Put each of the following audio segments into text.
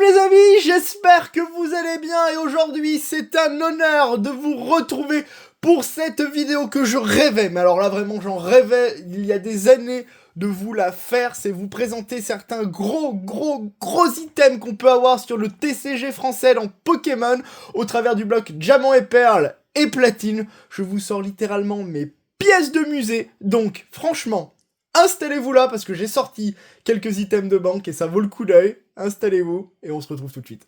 les amis, j'espère que vous allez bien et aujourd'hui c'est un honneur de vous retrouver pour cette vidéo que je rêvais, mais alors là vraiment j'en rêvais il y a des années de vous la faire, c'est vous présenter certains gros items qu'on peut avoir sur le TCG français dans Pokémon au travers du bloc Diamant et Perle et Platine. Je vous sors littéralement mes pièces de musée, donc franchement, installez-vous là parce que j'ai sorti quelques items de banque et ça vaut le coup d'œil. Installez-vous et on se retrouve tout de suite.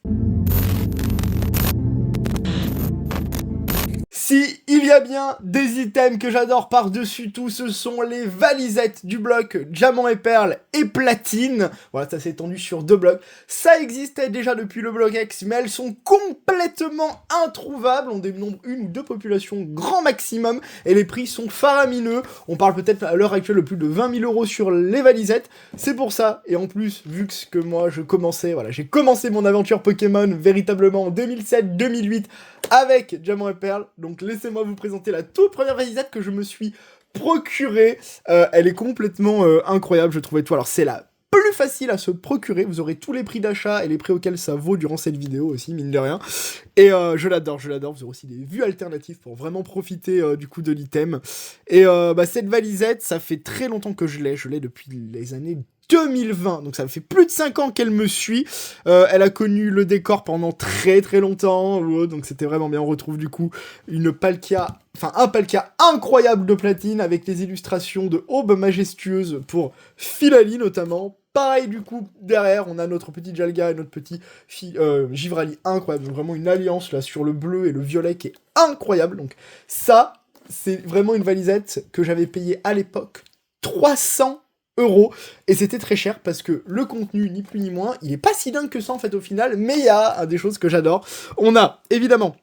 Si il y a bien des items que j'adore par-dessus tout, ce sont les valisettes du bloc Diamant et Perle et Platine. Voilà, ça s'est étendu sur 2 blocs. Ça existait déjà depuis le bloc X, mais elles sont complètement introuvables. On dénombre 1 ou 2 populations grand maximum et les prix sont faramineux. On parle peut-être à l'heure actuelle de plus de 20 000 € sur les valisettes. C'est pour ça, et en plus, vu que moi je commençais, voilà, j'ai commencé mon aventure Pokémon véritablement en 2007-2008 avec Diamant et Perle, donc laissez-moi vous présenter la toute première valisette que je me suis procurée. Elle est complètement incroyable, je trouvais tout. Alors c'est la plus facile à se procurer, vous aurez tous les prix d'achat et les prix auxquels ça vaut durant cette vidéo aussi, mine de rien. Et je l'adore, vous aurez aussi des vues alternatives pour vraiment profiter du coup de l'item. Et cette valisette, ça fait très longtemps que je l'ai depuis les années 2020, donc ça fait plus de 5 ans qu'elle me suit. Elle a connu le décor pendant très longtemps, donc c'était vraiment bien. On retrouve du coup un Palkia incroyable de platine avec les illustrations de Aube majestueuse pour Philali notamment. Pareil du coup, derrière, on a notre petit Jalga et notre petit Givrali incroyable. Donc vraiment une alliance là sur le bleu et le violet qui est incroyable. Donc ça, c'est vraiment une valisette que j'avais payée à l'époque 300 €, et c'était très cher parce que le contenu, ni plus ni moins, il est pas si dingue que ça en fait au final, mais il y a des choses que j'adore. On a évidemment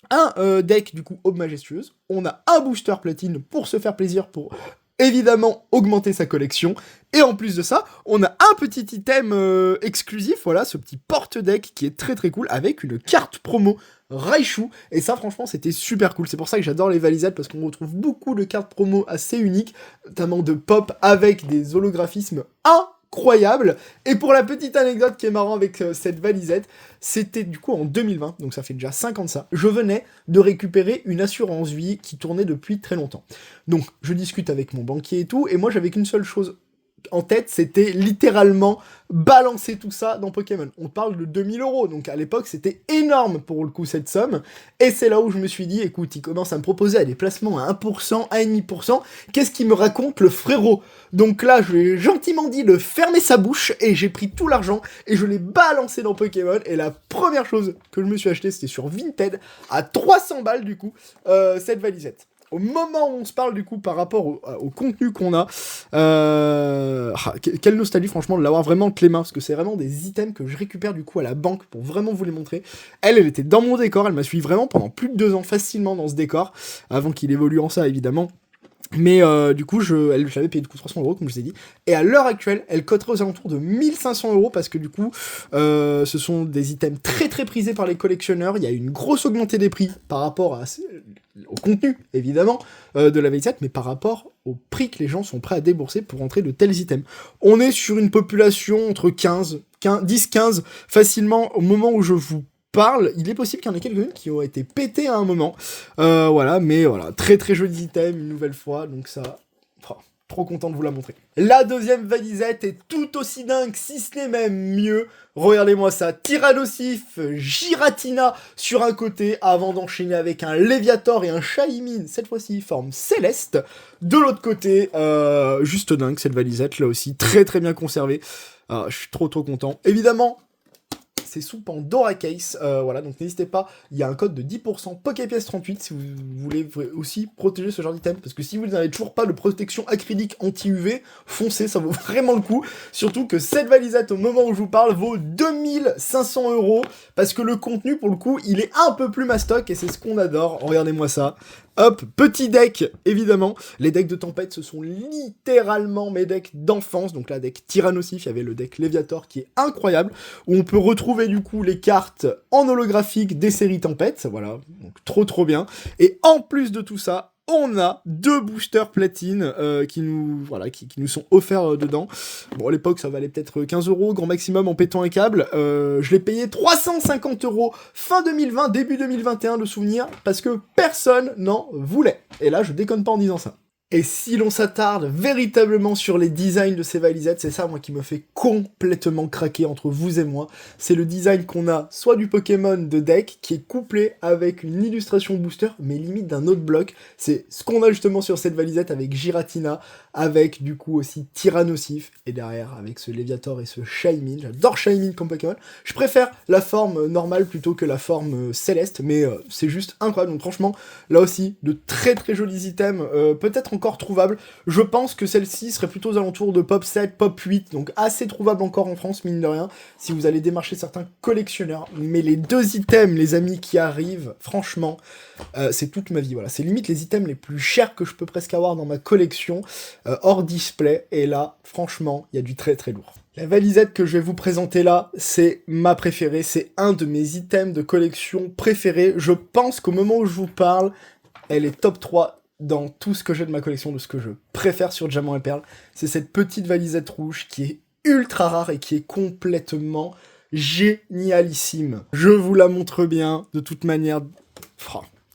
un deck du coup Aube majestueuse, on a un booster platine pour se faire plaisir, pour évidemment augmenter sa collection, et en plus de ça, on a un petit item exclusif, voilà, ce petit porte-deck qui est très cool, avec une carte promo Raichu, et ça franchement c'était super cool. C'est pour ça que j'adore les valisettes, parce qu'on retrouve beaucoup de cartes promo assez uniques, notamment de pop avec des holographismes incroyables. Et pour la petite anecdote qui est marrant avec cette valisette, c'était du coup en 2020, donc ça fait déjà 5 ans de ça, je venais de récupérer une assurance vie qui tournait depuis très longtemps. Donc je discute avec mon banquier et tout, et moi j'avais qu'une seule chose en tête, c'était littéralement balancer tout ça dans Pokémon. On parle de 2000 €, donc à l'époque c'était énorme pour le coup cette somme, et c'est là où je me suis dit, écoute, il commence à me proposer à des placements à 1%, à 1,5%, qu'est-ce qu'il me raconte le frérot? Donc là, je lui ai gentiment dit de fermer sa bouche, et j'ai pris tout l'argent, et je l'ai balancé dans Pokémon, et la première chose que je me suis acheté, c'était sur Vinted, à 300 balles du coup, cette valisette. Au moment où on se parle du coup par rapport au contenu qu'on a, quelle nostalgie franchement de l'avoir vraiment entre les mains, parce que c'est vraiment des items que je récupère du coup à la banque pour vraiment vous les montrer. Elle était dans mon décor, elle m'a suivi vraiment pendant plus de 2 ans facilement dans ce décor, avant qu'il évolue en ça évidemment. Mais du coup, j'avais payé du coup 300 € comme je vous ai dit, et à l'heure actuelle, elle coterait aux alentours de 1500 € parce que du coup, ce sont des items très prisés par les collectionneurs. Il y a une grosse augmentée des prix par rapport au contenu, évidemment, de la valisette, mais par rapport au prix que les gens sont prêts à débourser pour rentrer de tels items. On est sur une population entre 10-15 facilement au moment où je vous parle. Il est possible qu'il y en ait quelques-unes qui ont été pétées à un moment, voilà, mais voilà, très joli item une nouvelle fois, donc ça, trop content de vous la montrer. La deuxième valisette est tout aussi dingue, si ce n'est même mieux. Regardez-moi ça, Tyrannosif, Giratina sur un côté, avant d'enchaîner avec un Léviator et un Shaymin, cette fois-ci forme céleste. De l'autre côté, juste dingue cette valisette, là aussi, très bien conservée. Je suis trop content. Évidemment, c'est sous Pandora Case, voilà, donc n'hésitez pas, il y a un code de 10% Poképièce 38 si vous voulez aussi protéger ce genre d'item, parce que si vous n'avez toujours pas de protection acrylique anti-UV, foncez, ça vaut vraiment le coup, surtout que cette valisette, au moment où je vous parle, vaut 2500 €, parce que le contenu, pour le coup, il est un peu plus mastoc, et c'est ce qu'on adore, regardez-moi ça. Hop, petit deck, évidemment. Les decks de tempête, ce sont littéralement mes decks d'enfance. Donc là, deck Tyrannosif, il y avait le deck Léviator qui est incroyable, où on peut retrouver du coup les cartes en holographique des séries tempête. Voilà, donc trop bien. Et en plus de tout ça, on a 2 boosters platine qui nous sont offerts dedans. Bon, à l'époque, ça valait peut-être 15 € grand maximum en pétant un câble. Je l'ai payé 350 € fin 2020, début 2021 de souvenir, parce que personne n'en voulait. Et là, je déconne pas en disant ça. Et si l'on s'attarde véritablement sur les designs de ces valisettes, c'est ça, moi, qui me fait complètement craquer entre vous et moi. C'est le design qu'on a, soit du Pokémon de deck, qui est couplé avec une illustration booster, mais limite d'un autre bloc. C'est ce qu'on a justement sur cette valisette avec Giratina, avec du coup aussi Tyrannosif, et derrière avec ce Léviator et ce Shaymin. J'adore Shaymin comme Pokémon. Je préfère la forme normale plutôt que la forme céleste, mais c'est juste incroyable. Donc franchement, là aussi, de très très jolis items, peut-être encore trouvables. Je pense que celle-ci serait plutôt aux alentours de Pop 7, Pop 8, donc assez trouvable encore en France, mine de rien, si vous allez démarcher certains collectionneurs. Mais les 2 items, les amis, qui arrivent, franchement, c'est toute ma vie, voilà. C'est limite les items les plus chers que je peux presque avoir dans ma collection, hors display, et là, franchement, il y a du très très lourd. La valisette que je vais vous présenter là, c'est ma préférée, c'est un de mes items de collection préférés. Je pense qu'au moment où je vous parle, elle est top 3 dans tout ce que j'ai de ma collection, de ce que je préfère sur Diamant et Perle. C'est cette petite valisette rouge qui est ultra rare et qui est complètement génialissime. Je vous la montre bien, de toute manière,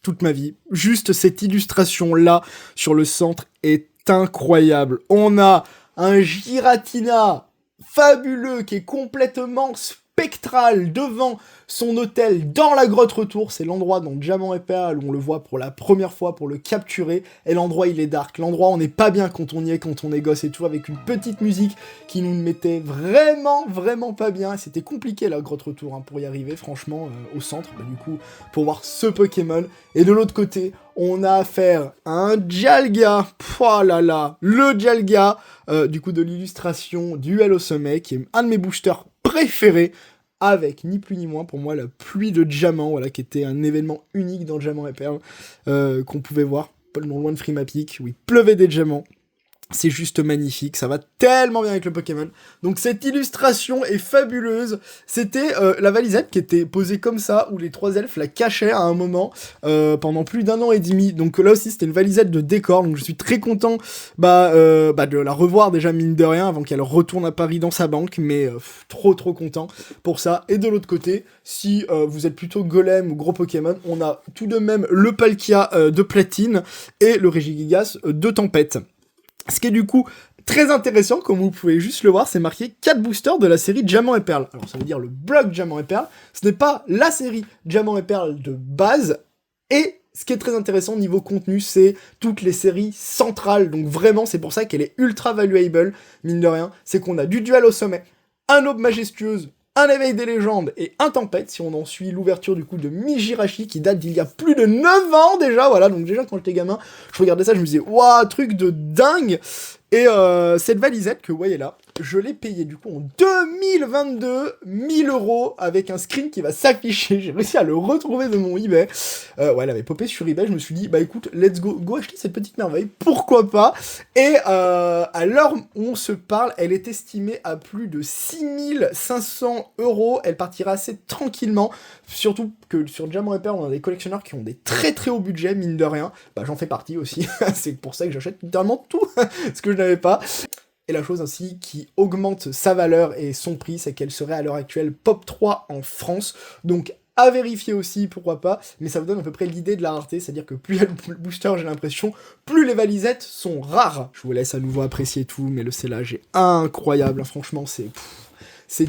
toute ma vie. Juste cette illustration-là, sur le centre, est incroyable. On a un Giratina fabuleux qui est complètement spectral devant son hôtel dans la grotte retour. C'est l'endroit dans Diamant et Perle où on le voit pour la première fois pour le capturer. Et l'endroit, il est dark. L'endroit, on n'est pas bien quand on y est, quand on est gosse et tout, avec une petite musique qui nous mettait vraiment pas bien. Et c'était compliqué la grotte retour hein, pour y arriver, franchement, au centre, du coup, pour voir ce Pokémon. Et de l'autre côté, on a affaire à un Dialga. Oh là là, le Dialga, du coup, de l'illustration Duel au sommet, qui est un de mes boosters préférés, avec ni plus ni moins pour moi la pluie de diamants, voilà, qui était un événement unique dans Diamant et Perle, qu'on pouvait voir pas loin de Frimapic, où il pleuvait des diamants. C'est juste magnifique, ça va tellement bien avec le Pokémon. Donc cette illustration est fabuleuse. C'était la valisette qui était posée comme ça, où les 3 elfes la cachaient à un moment, pendant plus d'1 an et demi. Donc là aussi c'était une valisette de décor, donc je suis très content de la revoir déjà mine de rien, avant qu'elle retourne à Paris dans sa banque, mais trop content pour ça. Et de l'autre côté, si vous êtes plutôt Golem ou gros Pokémon, on a tout de même le Palkia de Platine, et le Regigigas de Tempête. Ce qui est du coup très intéressant, comme vous pouvez juste le voir, c'est marqué 4 boosters de la série Diamant et Perle. Alors ça veut dire le bloc Diamant et Perle, ce n'est pas la série Diamant et Perle de base, et ce qui est très intéressant niveau contenu, c'est toutes les séries centrales, donc vraiment c'est pour ça qu'elle est ultra valuable, mine de rien, c'est qu'on a du Duel au sommet, un Aube majestueuse, un éveil des légendes et un tempête, si on en suit l'ouverture du coup de Mijirachi qui date d'il y a plus de 9 ans déjà, voilà, donc déjà quand j'étais gamin, je regardais ça, je me disais, waouh, truc de dingue. Et cette valisette que vous voyez là, je l'ai payée du coup en 2022, 1000 € avec un screen qui va s'afficher. J'ai réussi à le retrouver de mon eBay. Ouais, elle avait popé sur eBay. Je me suis dit, bah écoute, let's go acheter cette petite merveille. Pourquoi pas? Et à l'heure où on se parle, elle est estimée à plus de 6500 €. Elle partira assez tranquillement. Surtout que sur Diamant et Perle, on a des collectionneurs qui ont des très hauts budgets, mine de rien. Bah j'en fais partie aussi. C'est pour ça que j'achète littéralement tout ce que je n'avais pas. Et la chose ainsi qui augmente sa valeur et son prix, c'est qu'elle serait à l'heure actuelle Pop 3 en France. Donc à vérifier aussi, pourquoi pas, mais ça vous donne à peu près l'idée de la rareté, c'est-à-dire que plus il y a le booster, j'ai l'impression, plus les valisettes sont rares. Je vous laisse à nouveau apprécier tout, mais le scellage est incroyable, hein, franchement, c'est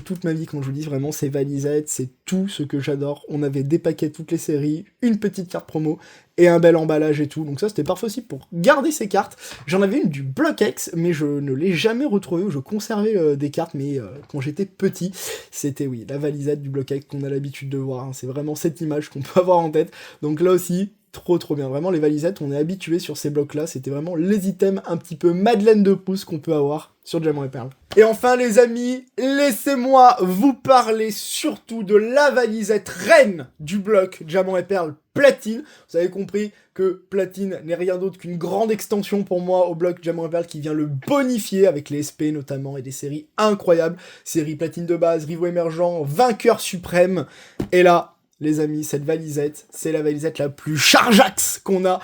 toute ma vie quand je vous dis vraiment ces valisettes, c'est tout ce que j'adore. On avait des paquets toutes les séries, une petite carte promo et un bel emballage et tout. Donc ça c'était parfait aussi pour garder ces cartes. J'en avais une du Block X, mais je ne l'ai jamais retrouvée, où je conservais des cartes, mais quand j'étais petit, c'était oui, la valisette du Block X qu'on a l'habitude de voir. Hein. C'est vraiment cette image qu'on peut avoir en tête. Donc là aussi, trop bien. Vraiment, les valisettes, on est habitué sur ces blocs-là. C'était vraiment les items un petit peu Madeleine de Proust qu'on peut avoir sur Diamant et Perle. Et enfin, les amis, laissez-moi vous parler surtout de la valisette reine du bloc Diamant et Perle Platine. Vous avez compris que Platine n'est rien d'autre qu'une grande extension pour moi au bloc Diamant et Perle qui vient le bonifier avec les SP notamment et des séries incroyables. Série Platine de base, Rivaux émergent, Vainqueur suprême. Et là, les amis, cette valisette, c'est la valisette la plus chargeax qu'on a,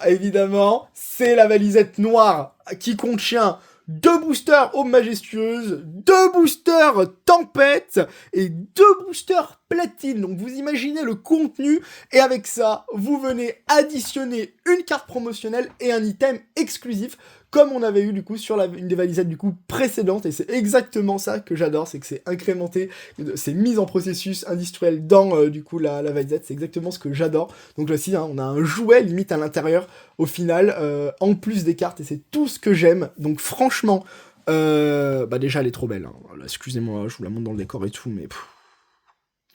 évidemment. C'est la valisette noire qui contient 2 boosters Aube Majestueuse, 2 boosters Tempête et 2 boosters Platine. Donc vous imaginez le contenu, et avec ça, vous venez additionner une carte promotionnelle et un item exclusif, comme on avait eu du coup sur une des valisettes du coup précédentes, et c'est exactement ça que j'adore, c'est que c'est incrémenté, c'est mis en processus industriel dans du coup la valisette, c'est exactement ce que j'adore. Donc là aussi, hein, on a un jouet limite à l'intérieur au final, en plus des cartes, et c'est tout ce que j'aime. Donc franchement, bah déjà elle est trop belle, hein. Voilà, excusez-moi, je vous la montre dans le décor et tout, mais...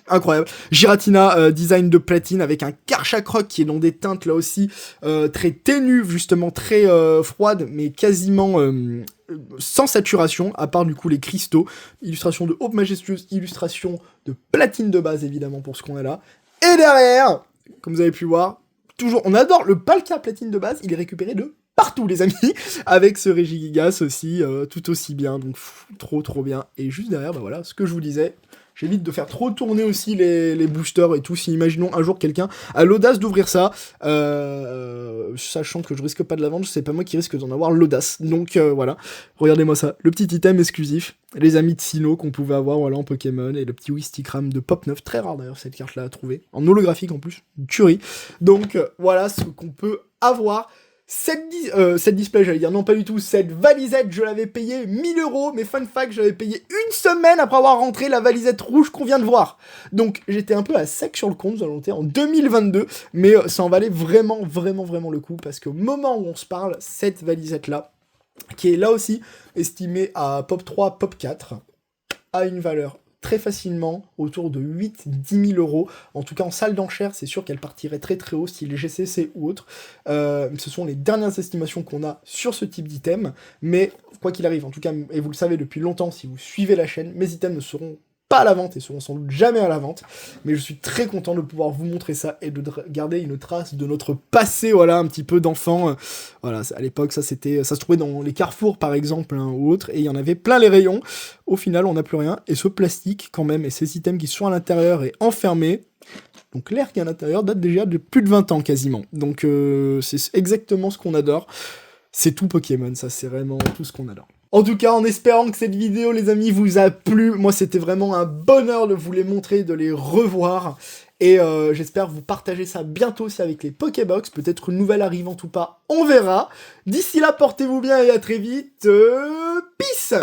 incroyable. Giratina, design de platine avec un Karchak qui est dans des teintes là aussi très ténues, justement très froides, mais quasiment sans saturation, à part du coup les cristaux. Illustration de Aube Majestueuse, illustration de platine de base évidemment pour ce qu'on a là. Et derrière, comme vous avez pu voir, toujours, on adore le Palkia platine de base, il est récupéré de partout les amis, avec ce Regigigas aussi, tout aussi bien, donc trop bien. Et juste derrière, bah voilà, ce que je vous disais, j'évite de faire trop tourner aussi les boosters et tout, si imaginons un jour quelqu'un a l'audace d'ouvrir ça, sachant que je risque pas de la vendre, c'est pas moi qui risque d'en avoir l'audace, donc voilà, regardez-moi ça, le petit item exclusif, les amis de Sinnoh qu'on pouvait avoir voilà, en Pokémon, et le petit Wistikram de Pop 9, très rare d'ailleurs cette carte là à trouver, en holographique en plus, une tuerie, donc voilà ce qu'on peut avoir. Cette display, j'allais dire, non pas du tout, cette valisette, je l'avais payé 1000 €, mais fun fact, j'avais payé une semaine après avoir rentré la valisette rouge qu'on vient de voir. Donc j'étais un peu à sec sur le compte, nous allons en 2022, mais ça en valait vraiment le coup, parce qu'au moment où on se parle, cette valisette-là, qui est là aussi estimée à Pop 3, Pop 4, a une valeur très facilement autour de 8-10 000 €. En tout cas, en salle d'enchères, c'est sûr qu'elle partirait très haut, style GCC ou autre. Ce sont les dernières estimations qu'on a sur ce type d'item. Mais quoi qu'il arrive, en tout cas, et vous le savez depuis longtemps, si vous suivez la chaîne, mes items ne seront pas à la vente et seront sans doute jamais à la vente, mais je suis très content de pouvoir vous montrer ça et de garder une trace de notre passé, voilà, un petit peu d'enfant. Voilà, à l'époque, ça se trouvait dans les carrefours par exemple, hein, ou autre, et il y en avait plein les rayons. Au final, on n'a plus rien, et ce plastique quand même, et ces items qui sont à l'intérieur et enfermés, donc l'air qui est à l'intérieur date déjà de plus de 20 ans quasiment. Donc c'est exactement ce qu'on adore. C'est tout Pokémon, ça, c'est vraiment tout ce qu'on adore. En tout cas, en espérant que cette vidéo, les amis, vous a plu. Moi, c'était vraiment un bonheur de vous les montrer, de les revoir. Et j'espère vous partager ça bientôt aussi avec les Pokébox. Peut-être une nouvelle arrivante ou pas, on verra. D'ici là, portez-vous bien et à très vite. Peace.